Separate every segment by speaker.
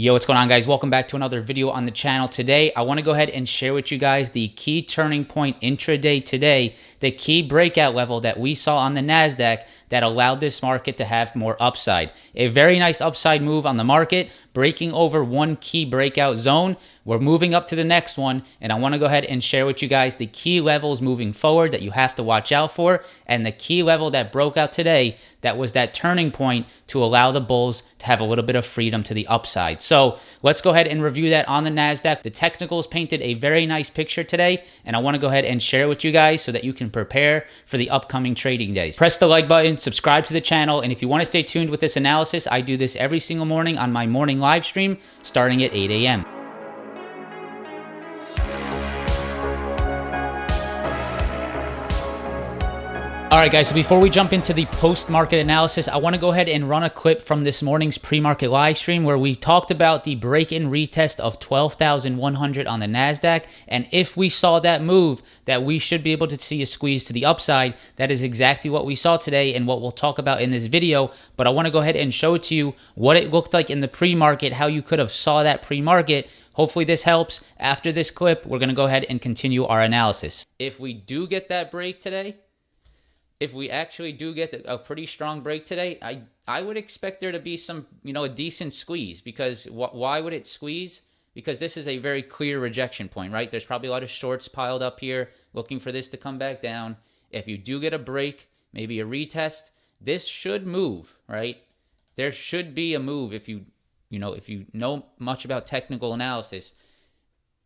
Speaker 1: Yo, what's going on, guys? Welcome back to another video on the channel. Today, I want to go ahead and share with you guys the key turning point intraday today, the key breakout level that we saw on the NASDAQ that allowed this market to have more upside. A very nice upside move on the market, breaking over one key breakout zone. We're moving up to the next one, and I want to go ahead and share with you guys the key levels moving forward that you have to watch out for, and the key level that broke out today that was that turning point to allow the bulls to have a little bit of freedom to the upside. So let's go ahead and review that on the NASDAQ. The technicals painted a very nice picture today, and I want to go ahead and share it with you guys so that you can prepare for the upcoming trading days. Press the like button, subscribe to the channel, and if you want to stay tuned with this analysis, I do this every single morning on my morning live stream starting at 8 a.m. All right, guys, so before we jump into the post-market analysis, I want to go ahead and run a clip from this morning's pre-market live stream where we talked about the break-in retest of 12,100 on the NASDAQ, and if we saw that move, that we should be able to see a squeeze to the upside. That is exactly what we saw today and what we'll talk about in this video, but I want to go ahead and show it to you what it looked like in the pre-market, how you could have saw that pre-market. Hopefully this helps. After this clip, we're going to go ahead and continue our analysis. If we do get that break today, if we actually do get a pretty strong break today, I would expect there to be some, a decent squeeze. Because why would it squeeze? Because this is a very clear rejection point, right? There's probably a lot of shorts piled up here looking for this to come back down. If you do get a break, maybe a retest, this should move, right? There should be a move if you know much about technical analysis.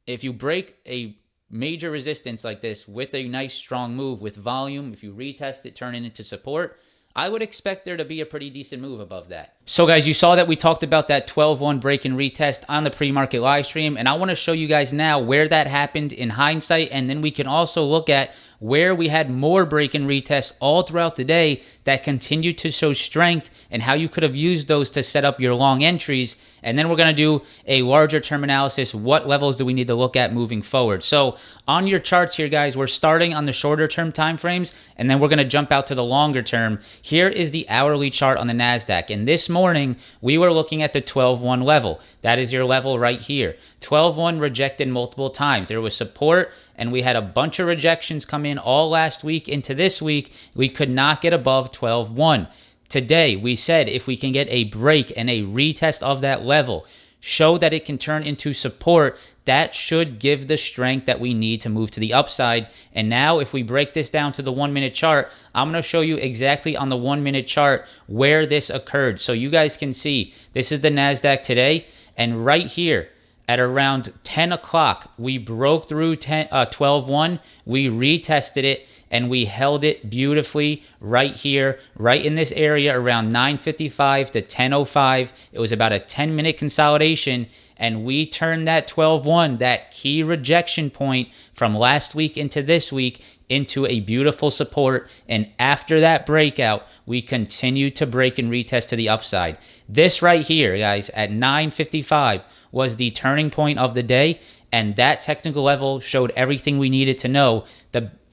Speaker 1: If you break a major resistance like this with a nice strong move with volume, if you retest it, turn it into support, I would expect there to be a pretty decent move above that. So guys, you saw that we talked about that 12-1 break and retest on the pre-market live stream, and I want to show you guys now where that happened in hindsight, and then we can also look at where we had more break and retests all throughout the day that continued to show strength and how you could have used those to set up your long entries. And then we're going to do a larger term analysis. What levels do we need to look at moving forward? So on your charts here, guys, we're starting on the shorter term time frames, and then we're going to jump out to the longer term. Here is the hourly chart on the NASDAQ, and this morning we were looking at the 12-1 level. That is your level right here. 12-1 rejected multiple times. There was support, and we had a bunch of rejections come in all last week into this week. We could not get above 12-1. Today, we said if we can get a break and a retest of that level, show that it can turn into support, that should give the strength that we need to move to the upside. And now if we break this down to the 1 minute chart, I'm going to show you exactly on the 1 minute chart where this occurred. So you guys can see this is the NASDAQ today, and right here at around 10 o'clock, we broke through 12-1, we retested it, and we held it beautifully right here, right in this area around 9:55 to 10:05. It was about a 10-minute consolidation, and we turned that 12-1, that key rejection point from last week into this week, into a beautiful support. And after that breakout, we continued to break and retest to the upside. This right here, guys, at 9:55 was the turning point of the day, and that technical level showed everything we needed to know.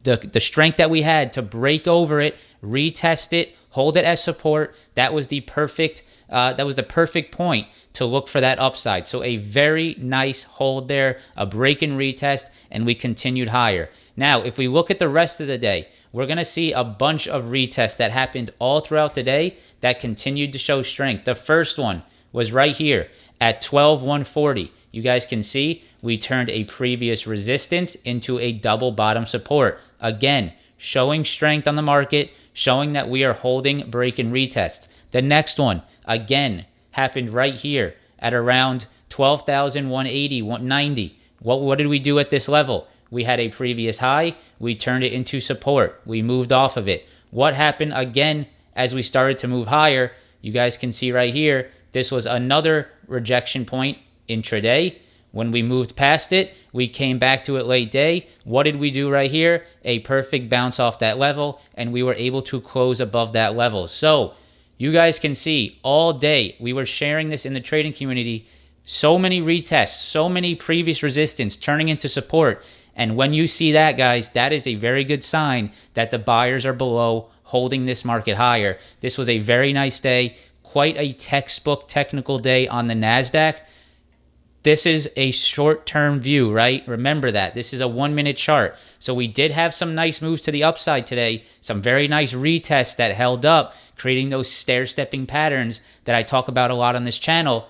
Speaker 1: The strength that we had to break over it, retest it, hold it as support, that was the perfect point to look for that upside. So a very nice hold there, a break and retest, and we continued higher. Now, if we look at the rest of the day, we're going to see a bunch of retests that happened all throughout the day that continued to show strength. The first one was right here at 12-140. You guys can see we turned a previous resistance into a double bottom support. Again, showing strength on the market, showing that we are holding break and retest. The next one, again, happened right here at around 12,180, 190. What did we do at this level? We had a previous high. We turned it into support. We moved off of it. What happened again as we started to move higher? You guys can see right here, this was another rejection point intraday. When we moved past it, we came back to it late day. What did we do right here? A perfect bounce off that level, and we were able to close above that level. So you guys can see all day we were sharing this in the trading community. So many retests, so many previous resistance turning into support. And when you see that, guys, that is a very good sign that the buyers are below, holding this market higher. This was a very nice day, quite a textbook technical day on the NASDAQ. This is a short-term view, right? Remember that. This is a 1-minute chart. So we did have some nice moves to the upside today, some very nice retests that held up, creating those stair-stepping patterns that I talk about a lot on this channel.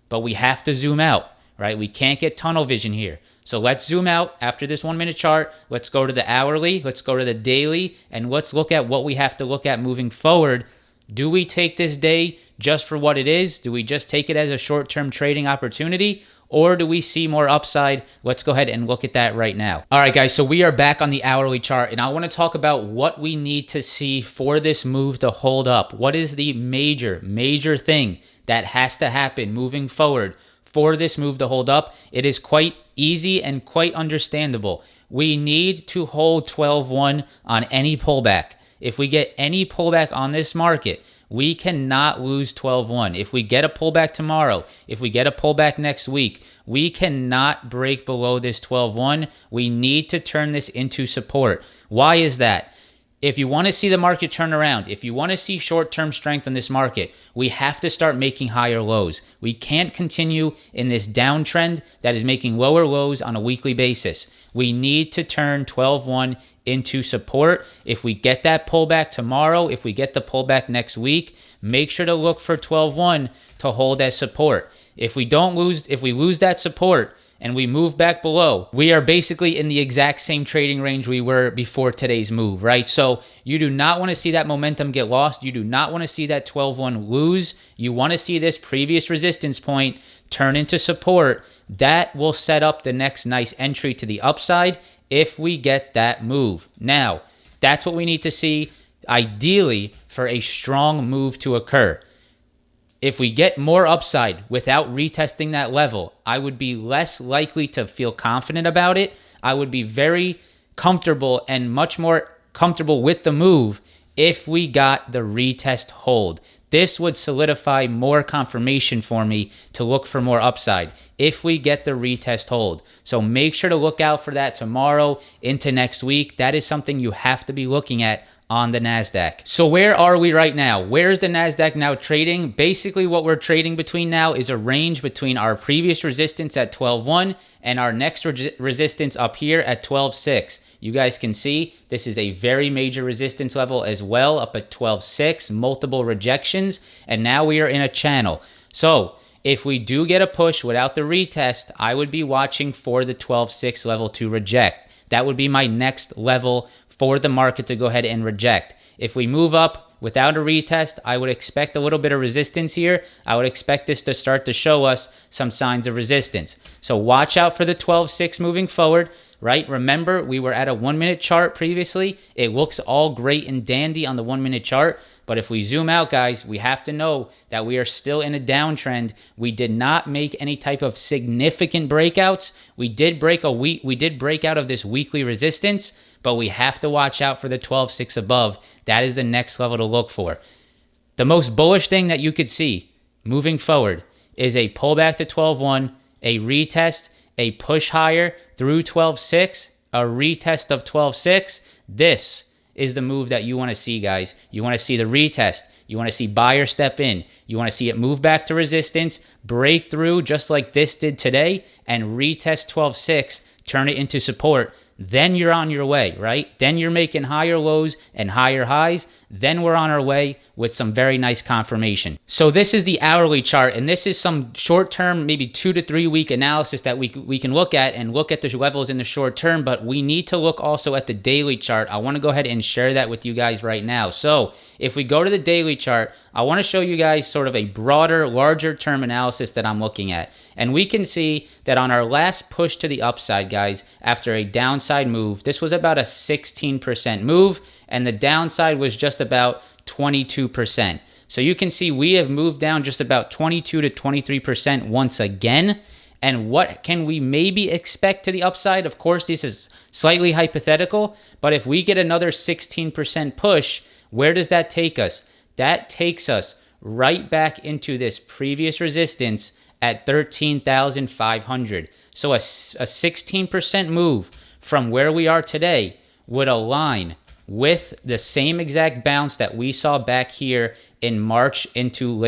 Speaker 1: But we have to zoom out, right? We can't get tunnel vision here. So let's zoom out after this 1-minute chart. Let's go to the hourly, let's go to the daily, and let's look at what we have to look at moving forward. Do we take this day just for what it is? Do we just take it as a short-term trading opportunity? Or do we see more upside? Let's go ahead and look at that right now. All right, guys, so we are back on the hourly chart, and I want to talk about what we need to see for this move to hold up. What is the major thing that has to happen moving forward for this move to hold up? It is quite easy and quite understandable. We need to hold 12.1 on any pullback. If we get any pullback on this market, we cannot lose 12.1. If we get a pullback tomorrow, if we get a pullback next week, we cannot break below this 12.1. We need to turn this into support. Why is that? If you want to see the market turn around, if you want to see short-term strength in this market, we have to start making higher lows. We can't continue in this downtrend that is making lower lows on a weekly basis. We need to turn 12.1 into support. If we get that pullback tomorrow, if we get the pullback next week, make sure to look for 12.1 to hold as support. If we lose that support and we move back below, we are basically in the exact same trading range we were before today's move, right? So you do not want to see that momentum get lost. You do not want to see that 12.1 lose. You want to see this previous resistance point turn into support. That will set up the next nice entry to the upside if we get that move. Now, that's what we need to see, ideally, for a strong move to occur. If we get more upside without retesting that level, I would be less likely to feel confident about it. I would be very comfortable and much more comfortable with the move if we got the retest hold. This would solidify more confirmation for me to look for more upside if we get the retest hold. So make sure to look out for that tomorrow into next week. That is something you have to be looking at on the NASDAQ. So where are we right now? Where is the NASDAQ now trading? Basically what we're trading between now is a range between our previous resistance at 12.1 and our next resistance up here at 12.6. You guys can see this is a very major resistance level as well, up at 12.6, multiple rejections, and now we are in a channel. So if we do get a push without the retest, I would be watching for the 12.6 level to reject. That would be my next level for the market to go ahead and reject. If we move up without a retest, I would expect a little bit of resistance here. I would expect this to start to show us some signs of resistance. So watch out for the 12.6 moving forward. Right? Remember, we were at a 1-minute chart previously. It looks all great and dandy on the 1-minute chart. But if we zoom out, guys, we have to know that we are still in a downtrend. We did not make any type of significant breakouts. We did break out of this weekly resistance, but we have to watch out for the 12.6 above. That is the next level to look for. The most bullish thing that you could see moving forward is a pullback to 12.1, a retest, a push higher through 12.6, a retest of 12.6. This is the move that you want to see, guys. You want to see the retest. You want to see buyer step in. You want to see it move back to resistance, break through just like this did today, and retest 12.6, turn it into support. Then you're on your way, right? Then you're making higher lows and higher highs. Then we're on our way with some very nice confirmation. So this is the hourly chart, and this is some short-term, maybe 2 to 3 week analysis that we can look at and look at the levels in the short term, but we need to look also at the daily chart. I want to go ahead and share that with you guys right now. So if we go to the daily chart, I want to show you guys sort of a broader, larger term analysis that I'm looking at. And we can see that on our last push to the upside, guys, after a downside move, this was about a 16% move, and the downside was just about 22%. So you can see we have moved down just about 22 to 23% once again. And what can we maybe expect to the upside? Of course, this is slightly hypothetical, but if we get another 16% push, where does that take us? That takes us right back into this previous resistance at 13,500. So a 16% move from where we are today would align with the same exact bounce that we saw back here in March into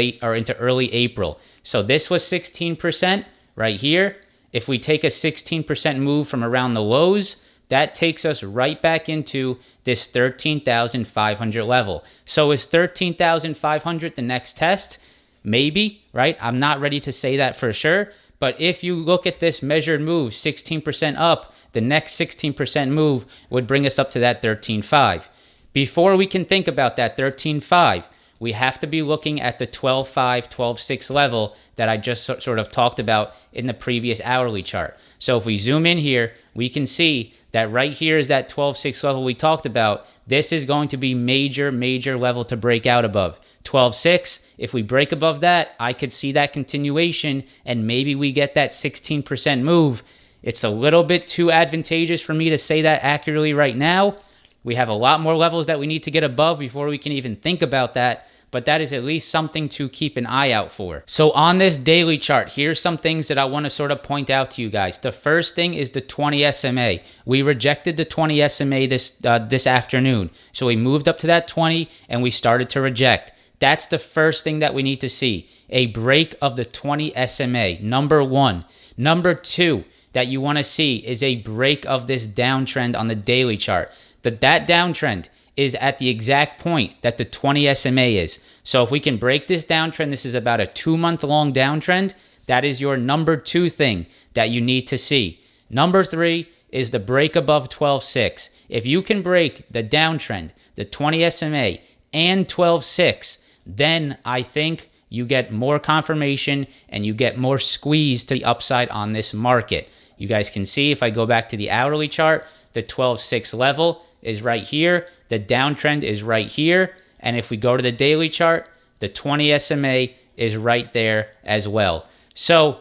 Speaker 1: early April. So this was 16%. right here. If we take a 16% move from around the lows, that takes us right back into this 13,500 level. So is 13,500 the next test? Maybe, right? I'm not ready to say that for sure. But if you look at this measured move, 16% up, the next 16% move would bring us up to that 13.5. Before we can think about that 13.5, we have to be looking at the 12.5, 12.6 level that I just sort of talked about in the previous hourly chart. So if we zoom in here, we can see that right here is that 12.6 level we talked about. This is going to be major level to break out above. 12.6, if we break above that, I could see that continuation and maybe we get that 16% move. It's a little bit too advantageous for me to say that accurately right now. We have a lot more levels that we need to get above before we can even think about that, but that is at least something to keep an eye out for. So on this daily chart, here's some things that I want to sort of point out to you guys. The first thing is the 20 SMA. We rejected the 20 SMA this afternoon. So we moved up to that 20 and we started to reject. That's the first thing that we need to see, a break of the 20 SMA, number one. Number two that you want to see is a break of this downtrend on the daily chart. That downtrend is at the exact point that the 20 SMA is. So if we can break this downtrend, this is about a 2-month-long downtrend, that is your number two thing that you need to see. Number three is the break above 12.6. If you can break the downtrend, the 20 SMA, and 12.6, then I think you get more confirmation and you get more squeeze to the upside on this market. You guys can see if I go back to the hourly chart, the 12.6 level is right here. The downtrend is right here. And if we go to the daily chart, the 20 SMA is right there as well. So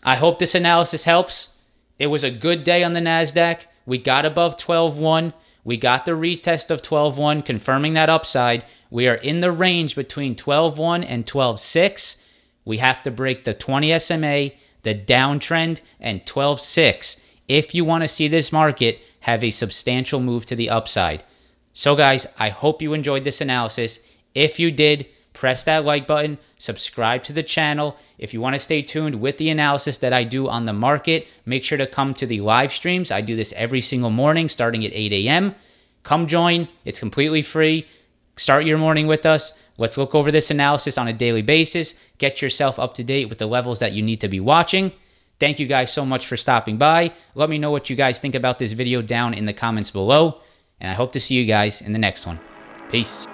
Speaker 1: I hope this analysis helps. It was a good day on the NASDAQ. We got above 12.1. We got the retest of 12.1, confirming that upside. We are in the range between 12.1 and 12.6. We have to break the 20 SMA, the downtrend, and 12.6 if you want to see this market have a substantial move to the upside. So guys, I hope you enjoyed this analysis. If you did, press that like button, subscribe to the channel. If you want to stay tuned with the analysis that I do on the market, make sure to come to the live streams. I do this every single morning starting at 8 a.m. Come join. It's completely free. Start your morning with us. Let's look over this analysis on a daily basis. Get yourself up to date with the levels that you need to be watching. Thank you guys so much for stopping by. Let me know what you guys think about this video down in the comments below. And I hope to see you guys in the next one. Peace.